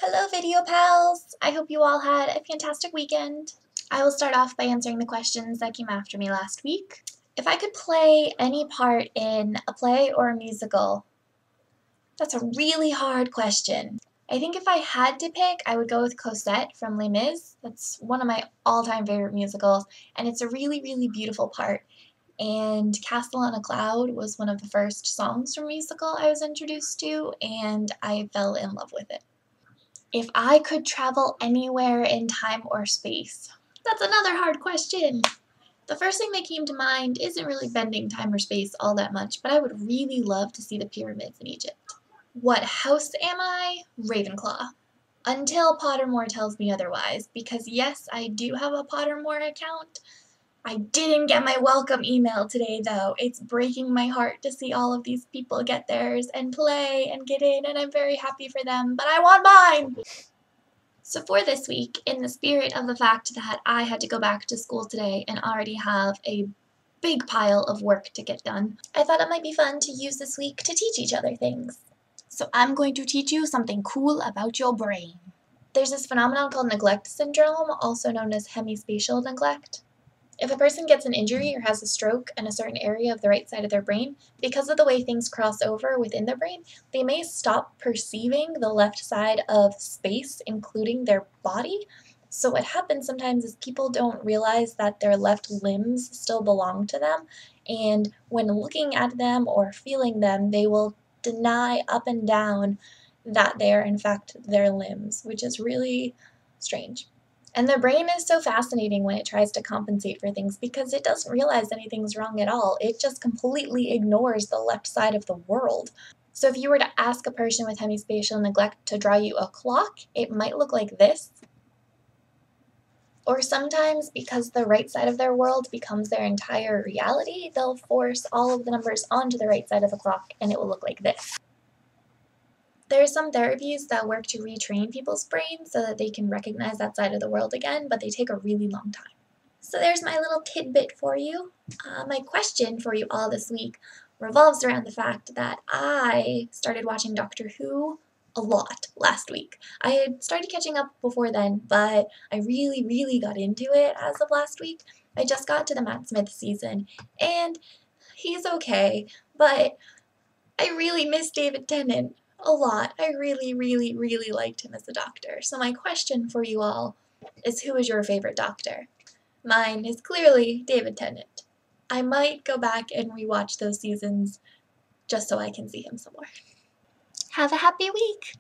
Hello video pals! I hope you all had a fantastic weekend. I will start off by answering the questions that came after me last week. If I could play any part in a play or a musical, that's a really hard question. I think if I had to pick, I would go with Cosette from Les Mis. That's one of my all-time favorite musicals, and it's a really, really beautiful part. And Castle on a Cloud was one of the first songs from a musical I was introduced to, and I fell in love with it. If I could travel anywhere in time or space, that's another hard question. The first thing that came to mind isn't really bending time or space all that much, but I would really love to see the pyramids in Egypt. What house am I? Ravenclaw. Until Pottermore tells me otherwise, because yes, I do have a Pottermore account. I didn't get my welcome email today though. It's breaking my heart to see all of these people get theirs and play and get in, and I'm very happy for them, but I want mine! So for this week, in the spirit of the fact that I had to go back to school today and already have a big pile of work to get done, I thought it might be fun to use this week to teach each other things. So I'm going to teach you something cool about your brain. There's this phenomenon called neglect syndrome, also known as hemispatial neglect. If a person gets an injury or has a stroke in a certain area of the right side of their brain, because of the way things cross over within their brain, they may stop perceiving the left side of space, including their body. So what happens sometimes is people don't realize that their left limbs still belong to them, and when looking at them or feeling them, they will deny up and down that they are in fact their limbs, which is really strange. And the brain is so fascinating when it tries to compensate for things because it doesn't realize anything's wrong at all. It just completely ignores the left side of the world. So if you were to ask a person with hemispatial neglect to draw you a clock, it might look like this. Or sometimes, because the right side of their world becomes their entire reality, they'll force all of the numbers onto the right side of the clock and it will look like this. There are some therapies that work to retrain people's brains so that they can recognize that side of the world again, but they take a really long time. So there's my little tidbit for you. My question for you all this week revolves around the fact that I started watching Doctor Who a lot last week. I had started catching up before then, but I really, really got into it as of last week. I just got to the Matt Smith season, and he's okay, but I really miss David Tennant a lot. I really, really, really liked him as a Doctor. So my question for you all is, who is your favorite Doctor? Mine is clearly David Tennant. I might go back and rewatch those seasons just so I can see him some more. Have a happy week!